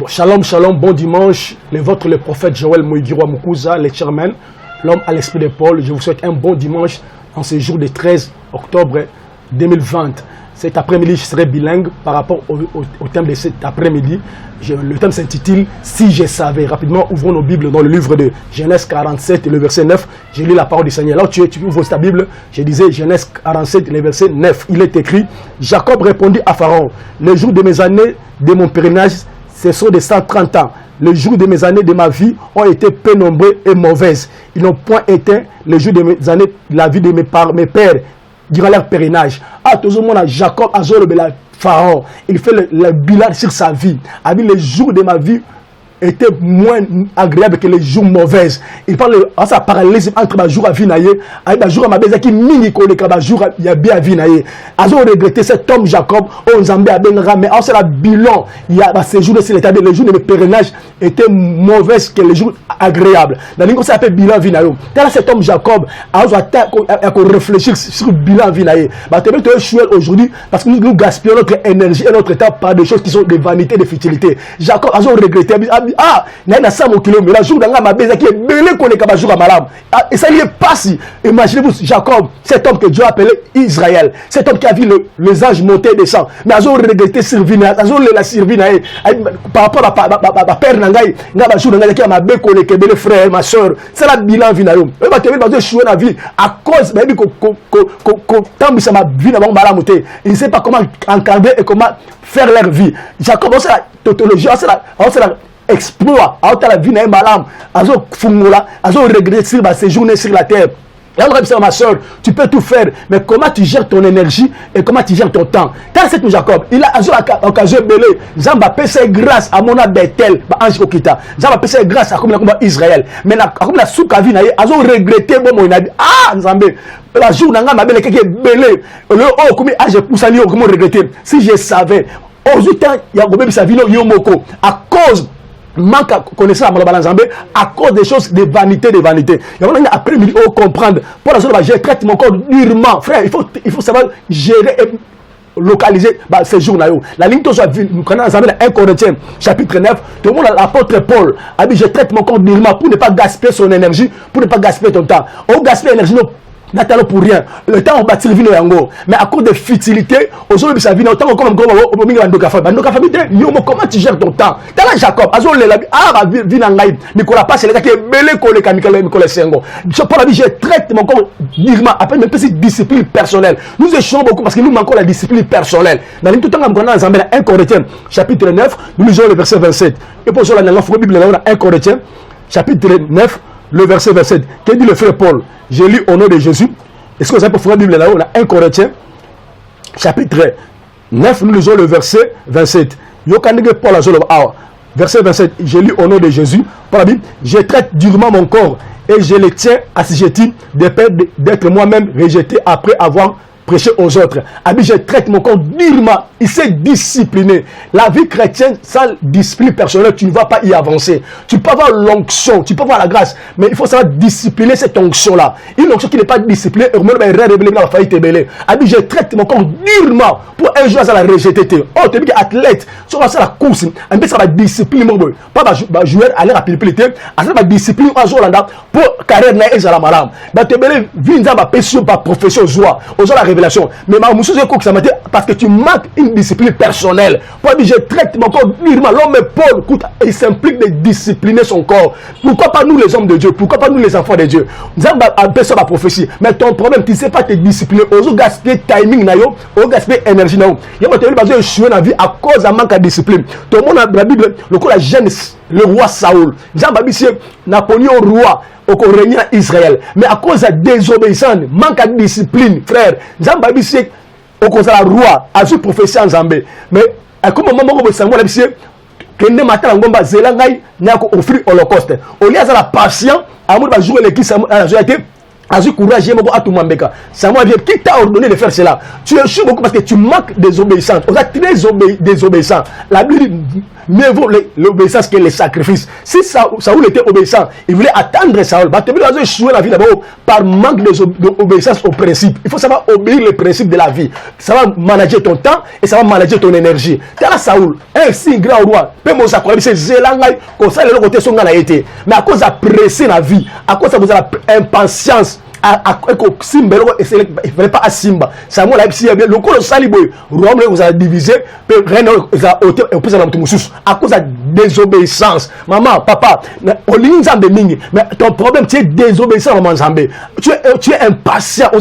Shalom, shalom, bon dimanche. Le prophète Joël Moïgiro Mukouza, le chairman, l'homme à l'esprit de Paul. Je vous souhaite un bon dimanche en ce jour du 13 octobre 2020. Cet après-midi, je serai bilingue par rapport au thème de cet après-midi. Le thème s'intitule « Si je savais ». Rapidement, ouvrons nos Bibles dans le livre de Genèse 47, le verset 9. J'ai lu la parole du Seigneur. Alors, tu ouvres ta Bible, je disais Genèse 47, le verset 9. Il est écrit « Jacob répondit à Pharaon, les jours de mes années de mon pèlerinage, ce sont de 130 ans. Les jours de mes années de ma vie ont été peu nombreux et mauvaises. Ils n'ont point été les jours de mes années de la vie de mes pères durant leur pèlerinage. Ah, tout le monde a Jacob a le Pharaon. Il fait le bilan sur sa vie. A dit les jours de ma vie étaient moins agréables que les jours mauvaises. Il parle de ça parallélisme entre ma jour à Vinaye et ma jour à ma belle qui mini collé comme ma jour il y a bien à Vinaye. Ils ont regretté cet homme Jacob on Zambé a bien ramé. Alors c'est la bilan. Il y a ces jours de l'état les jours de mes pèlerinages étaient mauvaises que les jours agréables. Dans l'ingénieur ça s'appelle bilan Vinaye. Tel cet homme Jacob a réfléchir sur le bilan Vinaye. Bah tu es chouette aujourd'hui parce que nous gaspillons notre énergie et notre temps par des choses qui sont des vanités, des futilités. Jacob a regretté. Ah, il y a 100 km, mais la jour dans ma bête qui est belé qu'on est comme un jour à malam. Et ça n'y est pas si. Imaginez-vous Jacob, cet homme que Dieu a appelé Israël, cet homme qui a vu les anges monter et descendre. Mais ils ont regretté Sirvina, ils ont la Sirvina par rapport à père Nangaï, n'a jour dans qui a ma bête qu'on est belé frère, ma soeur. C'est la bilan Vinayo. Et bah tu veux pas jouer la vie à cause même tant que ça ma vie n'a pas malamouté. Il ne sait pas comment encadrer et comment faire leur vie. Jacob, c'est la tautologie, c'est la exploit à la vie n'est malam azo fungula azo regretter sur ma séjourner sur la terre. Et alors ma soeur, tu peux tout faire, mais comment tu gères ton énergie et comment tu gères ton temps? Car c'est Jacob, il a occasion belé, Zamba pèse grâce à mon Bethel, ange kokita. Zamba pèse grâce à comme Israël. Mais comme la souka vie naïe, azo regretter bon mon dit ah Zambé, la jour n'a ma belle qui est belé, le oh comme ah je pousse à lui comment regretter. Si je savais, aujourd'hui il y a gobe sa vie yomoko à cause manque à connaître à cause des choses de vanité. Il y a après-midi au comprendre pour la zone je traite mon corps durement frère il faut savoir gérer et localiser ces jours là la ligne toujours nous connaissons dans 1 Corinthiens chapitre 9 tout le monde l'apôtre Paul a dit je traite mon corps durement pour ne pas gaspiller son énergie pour ne pas gaspiller ton temps on gaspille l'énergie n'attendons pour rien. Le temps on bâtit le vino yango. Mais à cause de futilité, aujourd'hui ça vient autant comme au milieu de comment tu gères ton temps? T'as là Jacob, azol le labi ah ma vie nangai. Nicolas pas c'est le gars qui est belé collé comme Nicolas Sengo. Je parle je traite mon corps dignement après même petite discipline personnelle. Nous échouons beaucoup parce que nous manquons la discipline personnelle. Dans tout temps on a 1 Corinthiens chapitre 9, nous lisons le verset 27. Et pour cela dans la Bible là 1 Corinthiens chapitre 9 le verset 27. Que dit le frère Paul? J'ai lu au nom de Jésus. Est-ce que vous avez pour la Bible là-haut? On a 1 Corinthiens, chapitre 9, nous lisons le verset 27. Paul verset 27. J'ai lu au nom de Jésus. Pour la Bible, je traite durement mon corps et je le tiens assujetti de peur d'être moi-même rejeté après avoir prêcher aux autres. Abi, je traite mon corps durement. Il s'est discipliné. La vie chrétienne, sans discipline personnelle, tu ne vas pas y avancer. Tu peux avoir l'onction, tu peux avoir la grâce, mais il faut savoir discipliner cette onction-là. Une onction qui n'est pas disciplinée, Abi, je traite mon corps durement pour un jour à la rejeter. Oh, tu es athlète, tu vas faire la course, un peu ça va discipline, pas jouer à l'air rapidité, à ça va discipline un jour là pour carrière naïe à la malade. Tu es venu à ma passion, par profession, joie, aux la révélation. Mais ma moussou ça m'a dit parce que tu manques une discipline personnelle. Pour dire je traite mon corps durement. L'homme Paul, il s'implique de discipliner son corps. Pourquoi pas nous les hommes de Dieu? Pourquoi pas nous les enfants de Dieu? Nous avons appelé ça ma prophétie. Mais ton problème, tu ne sais pas te discipliner. Aux gaspiller timing, aux gaspiller énergie. Il y a besoin de jouer dans la vie à cause d'un manque de discipline. Tout le monde a la Bible, le coup la Genèse, le roi Saoul. Nous avons Napoléon roi. Au régner Israël, mais à cause de désobéissance, manque de discipline, frère, Zamba bisi au cause de la roi, a vu prophétie en Zambé, mais comme maman ko sango la bisi que ne matin ngomba zelangai n'a ko offrir holocauste. Au lieu de la patient, amour va jouer l'équipe a été Azu courage, à tout Mambeka. Ça m'a dit, qui t'a ordonné de faire cela? Tu échoues beaucoup parce que tu manques désobéissance. On a très désobéissant. La Bible dit, mieux vaut l'obéissance que les sacrifices. Si Saoul était obéissant, il voulait attendre Saoul. Bah, tu as échoué la vie d'abord par manque d'obéissance aux principes. Il faut savoir obéir les principes de la vie. Ça va manager ton temps et ça va manager ton énergie. Tu as Saoul, un si grand roi, peu mon sacre, c'est Zélangaï, comme ça, le côté son gars a été. Mais à cause de presser la vie, à cause de l'impatience, Simba, il ne fallait pas à Simba. Ça m'a dit, le coup de Saliboy, Rome, vous a divisé, rien vous a ôté, et puis à cause de désobéissance. Maman, papa, on lit Nzambe mingi, mais ton problème, tu es désobéissant, maman Nzambe. Tu es impatient.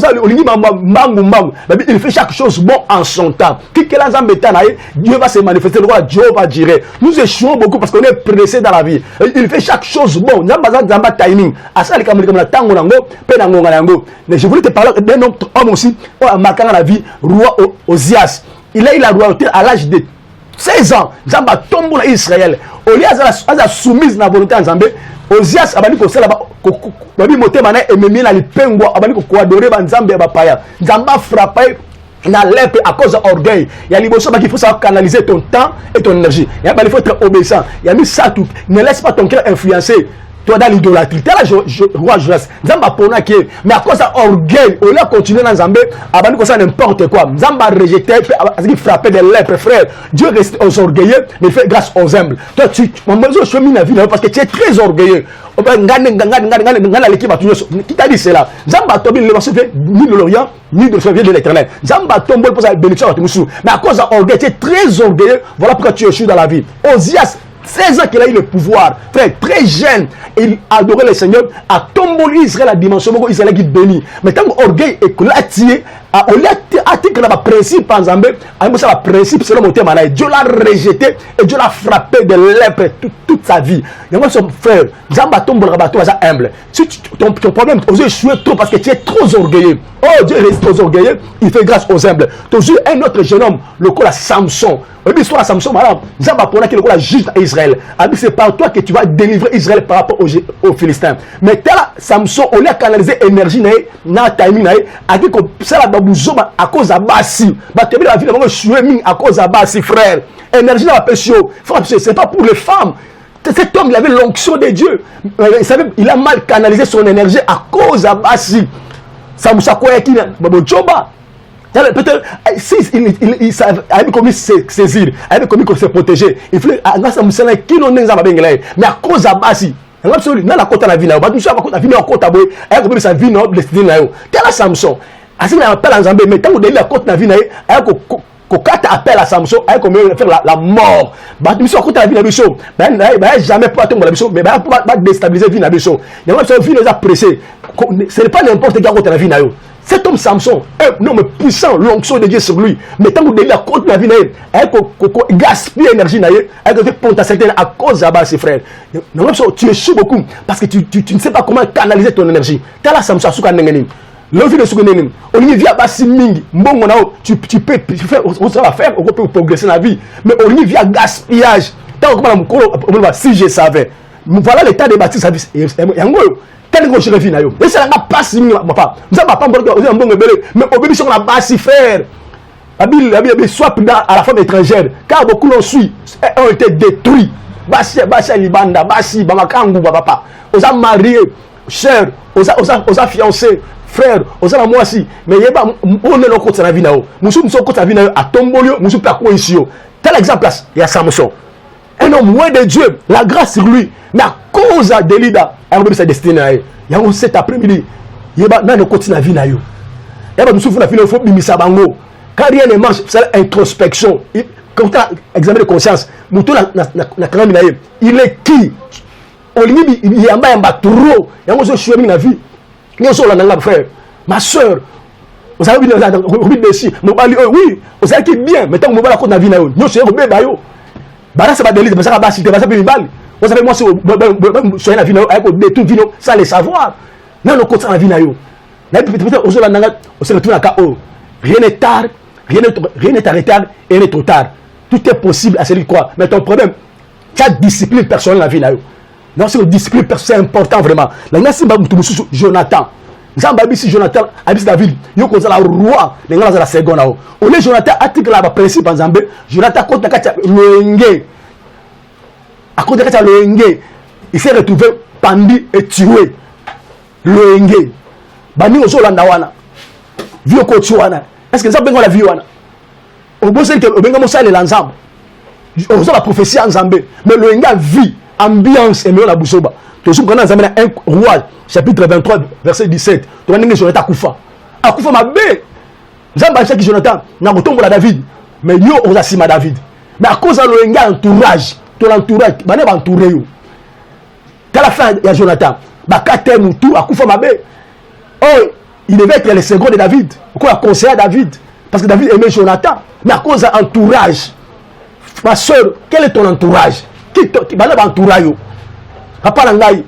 Il fait chaque chose bon en son temps. Dieu va se manifester, Dieu va dire. Nous échouons beaucoup parce qu'on est pressé dans la vie. Il fait chaque chose bon. Nzamba timing. Mais je voulais te parler d'un autre homme aussi, marquant la vie, roi Ozias. Il a eu la royauté à l'âge de 16 ans. Nzamba tombe dans Israël. Ozias a soumise la volonté de Nzambe. Ozias a dit que c'est là-bas. Babi Motemana et Memina li pengwa. A dit que adorer Nzambe Bapaya. Nzamba frappé dans l'épée à cause d'orgueil. Il y a l'immotion qu'il faut savoir canaliser ton temps et ton énergie. Il faut être obéissant. Il y a mis ça tout. Ne laisse pas ton cœur influencer. Toi dans l'idolâtrie, tu es là, roi Joas, Nzamba pona qui mais à cause d'orgueil, au lieu de continuer dans Nzambé, avant que ça n'importe quoi, Nzamba rejeté, il frappait des lèpres, frère. Dieu reste aux orgueilleux, mais il fait grâce aux humbles. Toi, je chemin la vie parce que tu es très orgueilleux. Qui t'a dit cela? Nzamba tombe, il ne se fait ni de l'Orient, ni de l'Orient de l'Éternel. Nzamba tombe pour sa bénédiction à Timousou. Mais à cause d'orgueil, tu es très orgueilleux, voilà pourquoi tu échoues dans la vie. Ozias, 16 ans qu'il a eu le pouvoir, frère, très jeune, il adorait le Seigneur, a tombé Israël à dimension où Israël qui bénit. Mais tant qu'orgueil est éclaté, au lieu de la principe en Zambé, le principe selon mon thème, Dieu l'a rejeté et Dieu l'a frappé de lèpre toute sa vie. Et moi, son frère, Zamba tombe le rabatou, c'est humble. Si ton problème, tu as échoué trop parce que tu es trop orgueilleux. Oh, Dieu reste aux orgueilleux, il fait grâce aux humbles. Tu as vu un autre jeune homme, le coup à Samson. L'histoire à Samson, madame, Zamba pour qui le coup la juge à Israël. C'est par toi que tu vas délivrer Israël par rapport aux Philistins. Mais tel Samson, au lieu de canaliser énergie, na timing, à qui ça la babouzoba à cause de Bassi. Bah, tu la vie de mon à cause de Bassi, frère. Énergie dans la pécho. C'est pas pour les femmes. Cet homme, il avait l'onction de Dieu. Il a mal canalisé son énergie à cause de Bassi. Samson, quoi, qui n'a pas de joba. Peut-être, si il avait commis se saisir, il avait commis se protéger, il faut qui n'ont pas mais à cause de Bassi, dans la côte de la vie, la vie en côte à boy, il a commis sa vie dans le destin. Tel à Samson, ainsi qu'il appelle à Zambé, mais tant que la côte de la vie, il a appelle à Samson, il a commis faire la mort. Tu me suis à côté de la vie, jamais pas tomber la vie, mais pas déstabiliser la vie. Il y a une vie pressée. Ce n'est pas n'importe quel côté de la vie. Cet homme Samson, un homme puissant, l'onction de Dieu sur lui. Mais tant que la côte de la vie, il gaspille l'énergie, il fait potentialité à cause de ses frères. Tu échoues beaucoup parce que tu ne sais pas comment canaliser ton énergie. Tu as la Samson à Soukanengeni. L'envie de Soukanengeni. On y vient à Siming. Bon, tu peux faire, ça va faire, on peut progresser dans la vie. Mais on y vient gaspillage. Tant que si je savais. Voilà l'état de bâtir sa vie. Quel est le vie? Et c'est la passe, papa. Nous n'avons pas un bon bébé, mais au début, on a basse frère. Soit à la femme étrangère, car beaucoup l'ont suivi, ont été détruits. Bassi Libanda, Bassi, Bamakangu, papa. On a marié, cher, on a fiancé, frère, on a moi aussi. Mais il y a pas, on est dans le côté de la vie. Nous sommes dans le côté de la vie à Tombolio, nous sommes à quoi ici. Tel exemple, il y a Samson. Un homme loin de Dieu, la grâce sur lui, mais à cause de Lida, il y a sa destinée. Il y a cet après-midi, il y a dans le côté de la vie. Il y a nous souffrons la vie, il faut bimisa bango. Quand rien ne marche, c'est l'introspection. Quand tu as examiné de conscience, il est qui? Il y a un trop. Il y a un choix de la vie. Il y a un frère, ma soeur. Vous savez, oui, vous savez qui est bien, mais tant que vous avez la côte de la vie, nous sommes des bébés. Bah c'est pas délice, mais ça va passer, ça peut mal. Vous savez, moi, si la vie, détruire vie, sans le savoir. Non, nous comptons la vie. Peut-être, on se retrouve à KO. Rien n'est tard, rien n'est arrêté et rien n'est trop tard. Tout est possible à celui qui croit. Mais ton problème, tu as discipline personnelle dans la vie. Non, c'est une discipline personnelle, c'est important vraiment. Là, c'est Jonathan. Nzamba bisi Jonathan abisi David yo ko la roi les ngala la seconde là o le Jonathan article là ba principe Nzambe Jonathan contre kata loenge à contre kata loenge il s'est retrouvé pendu et tué loenge bani ozo landa wana vio ko tuana est-ce que Nzambe ngala vie wana o bose que o benga mo sale l'Nzambe ozo la prophétie Nzambe mais loenge vie ambiance et la busoba to sou kana Nzambe na 1 roi chapitre 23 verset 17 to ndenge Jonathan akufa mabe Nzambe a dit Jonathan na kotombola David mais yo ozasima David mais à cause de l'entourage to l'entourage bane ba entouré yo à la fin il y a Jonathan ba kate mutu akufa mabe oh il devait être le second de David quoi conseiller David parce que David aimait Jonathan mais à cause de l'entourage ma soeur quel est ton entourage qui bane ba entourage yo papa nangai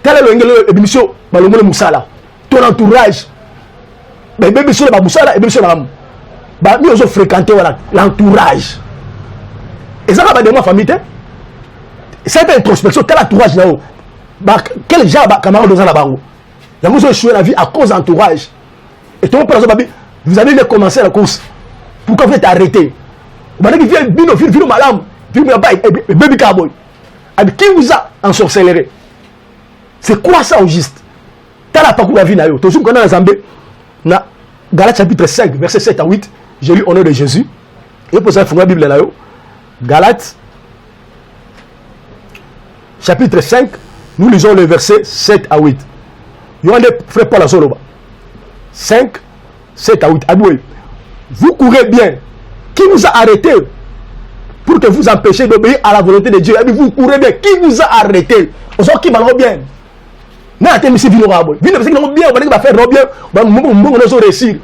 tel est le émission balomole musala ton entourage mais bébé sur la musala et bébé sur la ba nous ont fréquenté voilà l'entourage et ça va de ma famille cette introspection quel entourage là ba quel genre camarade dans la bango la nous ont échoué la vie à cause d'entourage et ton par exemple vous avez commencé la course pourquoi vous êtes arrêté vous avez dit vino malam vino baby cowboy qui vous a ensorcelé? C'est quoi ça au juste? T'as la parcours la vie na yo. Toujours qu'on a Nzambe na Galates chapitre 5 verset 7 à 8. J'ai lu au nom de Jésus. Et pour ça il faut la Bible là yo. Galates chapitre 5, nous lisons le verset 7 à 8. Yo ande frère Paul Azoloba. 5 7 à 8. Aboué. Vous courez bien. Qui vous a arrêté pour que vous empêchiez d'obéir à la volonté de Dieu? Vous courez bien. Qui vous a arrêté? On sort qui va bien. Na te misi vino rabo. Vino parce que non bien, on va faire bien. On va réussir.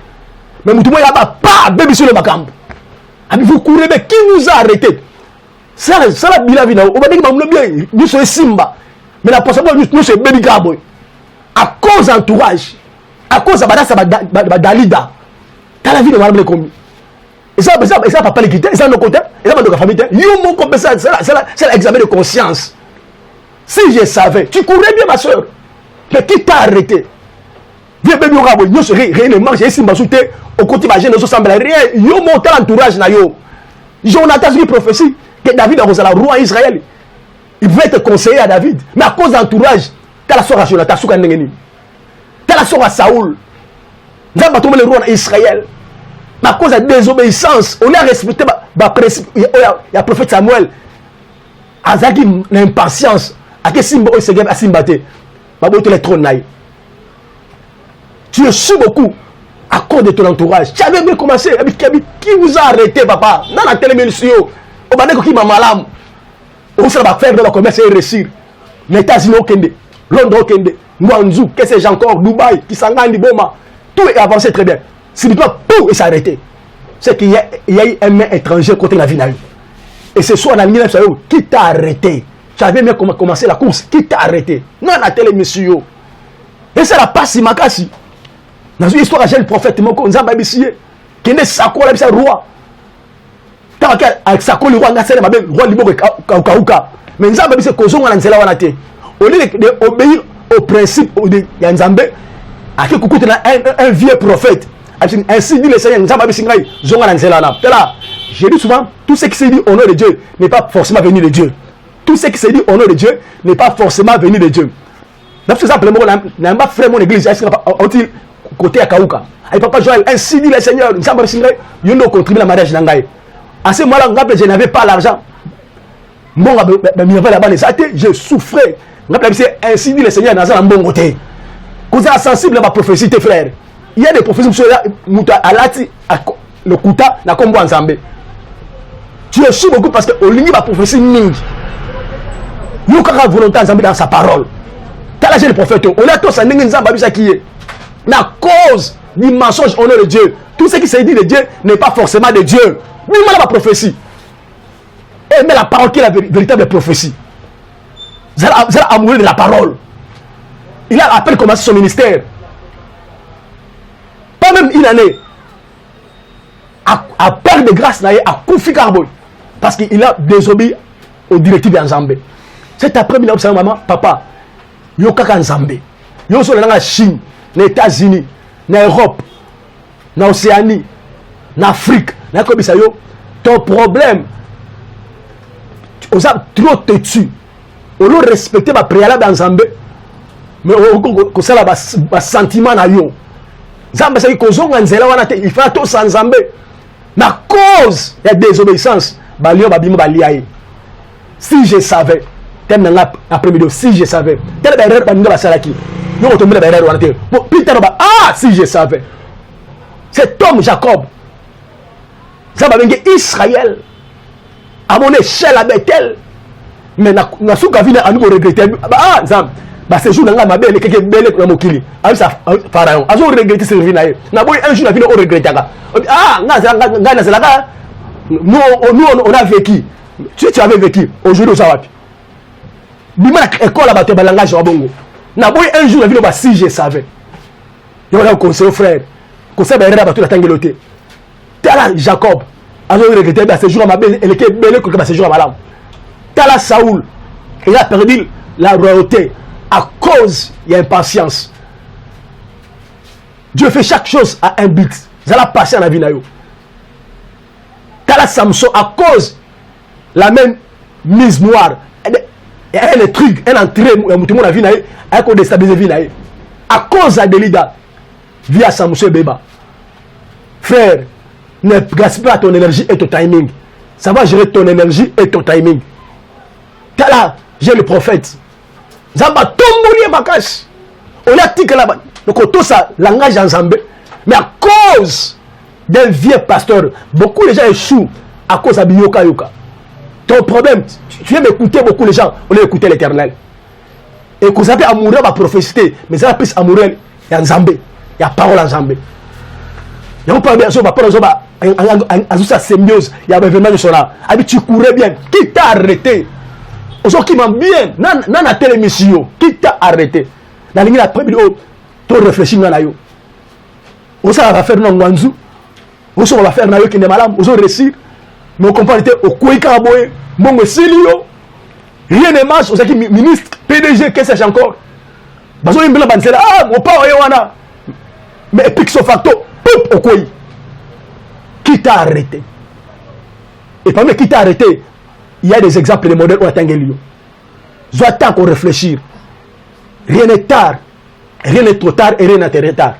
Mais mutumo ya ba pas bébé sur le macambo. Abi vous courez bien. Qui vous a arrêté? Ça la bila vino. On va dire que bien. Nous sommes simba. Mais la possibilité nous c'est baby cowboy. À cause d'entourage. À cause de Dalida. T'as la vie de madame commis. Et ça papa les quitter. Et ça nos côtés. Et ça dans la famille. Yo mon copain c'est l'examen de conscience. Si je savais, tu courais bien ma soeur. Mais qui t'a arrêté? Viens bébé au rabo, nous serait réellement j'ai ici m'ajouter au côté ma génération semble rien. Yo monte l'entourage na yo. Jonathan qui prophétie que David a la roi Israël. Il veut être conseiller à David, mais à cause d'entourage, t'as la soeur à Jonathan souka ndengeni. T'as la soeur à Saoul. Nous avons tombé le roi d'Israël. Mais à cause de désobéissance, on a respecté le principe. Il y a le prophète Samuel. Azaki l'impatience. À quel symbole il s'est gagné à Simbate? Les trônes. Tu es su beaucoup à cause de ton entourage. Tu avais bien commencé. Qui vous a arrêté, papa? Non, la télévision. On va dire qui m'a malade. On va faire de la commerce et réussir. Les États-Unis au Kende, Londres au Kende, Guangzhou, qu'est-ce que j'ai encore, Dubaï, Kisangani, Boma. Tout est avancé très bien. Si toi, tout est arrêté. C'est qu'il y a eu un main étranger contre la vie. Et ce soir, qui t'a arrêté? Tu avais bien commencé la course. Qui t'a arrêté? Non, la télé, monsieur. Et c'est la passe, Makasi. Dans une histoire, j'ai le prophète Moko, Nzamba Bissier, qui est Sako, la roi. Tant qu'avec Sako, le roi, le roi Libo, Kauka. Mais Nzamba Bissier, Kozon, Nzela, Wanate. Au lieu d'obéir au principe de Nzambe, à qui coucou un vieux prophète. Ainsi dit le Seigneur, Nzamba Bissier, Zonga, Nzela. Là, j'ai dit souvent, tout ce qui s'est dit au nom de Dieu n'est pas forcément venu de Dieu. Tout ce qui s'est dit au nom de Dieu n'est pas forcément venu de Dieu. C'est ça, n'a pas fait mon église, côté à Kauka. Et papa Joël, ainsi dit le Seigneur, nous avons contribué à la mariage d'Angaï. À ce moment-là, je n'avais pas l'argent. Bon, je souffrais. Ainsi dit le Seigneur, dans un bon côté. Vous êtes sensible à ma prophétie, tes frères. Il y a des prophéties qui sont à l'ati, le Kouta, na Kombo ensemble. Tu es sûr beaucoup parce que au lieu de ma prophétie, nous avons volonté dans sa parole. T'as lâché le prophète. On a tous un Nzamba qui est. Mais à cause du mensonge au nom de Dieu, tout ce qui s'est dit de Dieu n'est pas forcément de Dieu. Mais moi, la prophétie. Et mais la parole qui est la véritable prophétie. Vous allez amourir de la parole. Il a à peine commencé son ministère. Pas même une année. À perdre de grâce, à Koufi Karboy. Parce qu'il a désobéi aux directives d'Anzambé. Cet après-midi, maman, papa, yo kaka Nzambé. Yo so la Chine. les États-Unis, l'Europe, l'Océanie, l'Afrique, ton problème, on a trop têtu. On doit respecter ma préalable dans Zambé, mais on a un sentiment na yo. Zambé c'est que il faut tout sans Zambé. Ma cause de désobéissance, si je savais, après-midi, si je savais, si je savais, cet homme Jacob, ça va venir Israël, à mon échelle à Bethel, mais na souka vina à nouveau regretter. Ah, Zam, ce jour là, ma belle, quelqu'un belle pour mokili. Ah, ça, pharaon. A zo regretter ce vina. Na boy un jour la vina on regretter. Ah, nous on a vécu. Tu avais vécu. Aujourd'hui, ça va. Bima école là-bas, tu as langage à bongo. Na boy un jour la vina si je savais. Il y a un conseil frère. Conseil là bas tout la tangeloté. Tala Jacob. A zo regretter ce jour ma belle, elle était belle que ce jour à malam. Tala Saoul, il a perdu la royauté à cause de l'impatience. Dieu fait chaque chose à un but. Ça l'a passé à la vie. Tala Samson, à cause de la même mise noire, un truc, un entrée, la vie, a déstabilisé la vie. À cause de Delida, via Samson Beba. Frère, ne gaspille pas ton énergie et ton timing. Ça va gérer ton énergie et ton timing. Là, j'ai le prophète. Zamba tomboli makash. On a dit que là-bas, donc tout ça, langage en Zambé. Mais à cause d'un vieux pasteur, beaucoup de gens échouent à cause de Biyoka Yoka. Ton problème, tu viens m'écouter, beaucoup de gens, on a écouté l'Éternel. Et que vous avez amoureux ma prophétie, mais ça a plus amoureux, il y a en Zambé. Il y a parole en Zambé. Il y a pas de parole en sa symbiose, il y a un événement de cela. Tu courais bien. Qui t'a arrêté? Aux qui m'ont bien, dans la télémission, qui t'a arrêté? Dans la ligne après-midi, tu réfléchis dans la yo. On va faire non Wanzu. On va faire nayo qui n'est malade. On va réussir. Mais on comprend au Kouikaboé, mon Silio. Rien ne marche. On qui ministre, PDG, qu'est-ce que c'est encore? Bazo Imbela Bansela, ah, mon père, Yowana. Mais Pixo Facto, poup, au Kouy. Qui t'a arrêté? Et parmi qui t'a arrêté, il y a des exemples de modèles où on a tangué. Soit tant qu'on réfléchir. Rien n'est tard. Rien n'est trop tard et rien n'est très tard.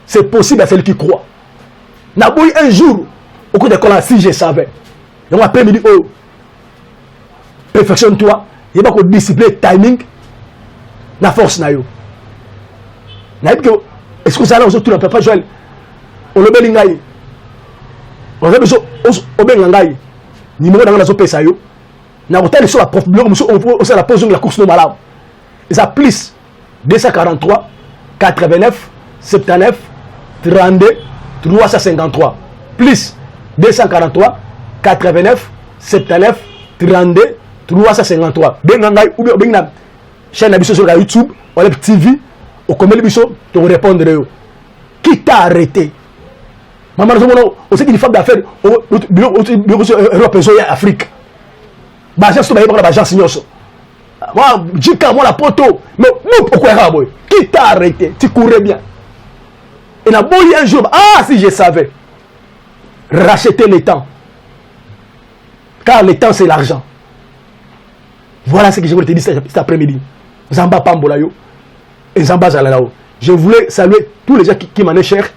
C'est possible à celui qui croit. Naboui un jour, au cours de la si je savais. Donc après-midi, oh, perfectionne-toi. Il y a beaucoup de discipline, timing, la force na yo. Est-ce que ça là, on ne peut pas jouer? On le met l'ingaï. On a besoin de l'ingaï. Numéro dans la zone PSAO. N'a pas de la prof bloc, on la pose de la course de malade. Ils ont plus 243, 89, 79, 32, 353. Plus 243, 89, 79, 32, 353. Bengangai ou bien chaîne abisso sur YouTube, ou la TV, ou comme l'émission, tu vas répondre. Qui t'a arrêté? Maman, on sait qu'il faut d'affaires au bureau européen et Afrique. Bagage sur la bagage signoso. Moi, dis qu'à moi la poto, mais pourquoi qui t'a arrêté? Tu courais bien. Et n'a beau un jour, ah si je savais, racheter le temps. Car le temps c'est l'argent. Voilà ce que je voulais te dire cet après-midi. Zamba Pambolayo et Zamba Zalalao. Je voulais saluer tous les gens qui m'en est cher.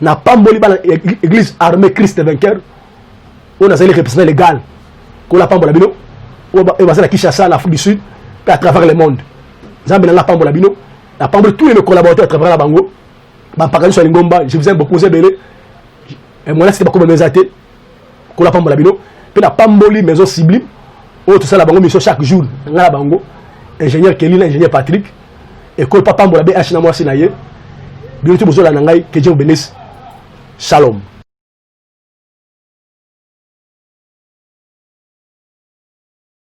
N'a pas mboli dans l'église armée Christ vainqueur. On a les représentants légaux. Qu'on a pas mboli bino. On va à Kinshasa, en Afrique du Sud, à travers le monde. Zambé n'a pas mboli bino. N'a pas mboli tous mes collaborateurs à travers la Bango. Ma parole sur Lingomba, je vous aime beaucoup, vous belé. Et moi là c'était pas comme mes athées. Qu'on a pas mboli bino. Puis n'a pas mboli maison ciblée. Oh tout ça la Bango mission chaque jour. Dans la Bango. Ingénieur Kelly, ingénieur Patrick. École papa mboli BH na moi sinaye. Bien tout besoin la nangai que Dieu bénisse. Shalom.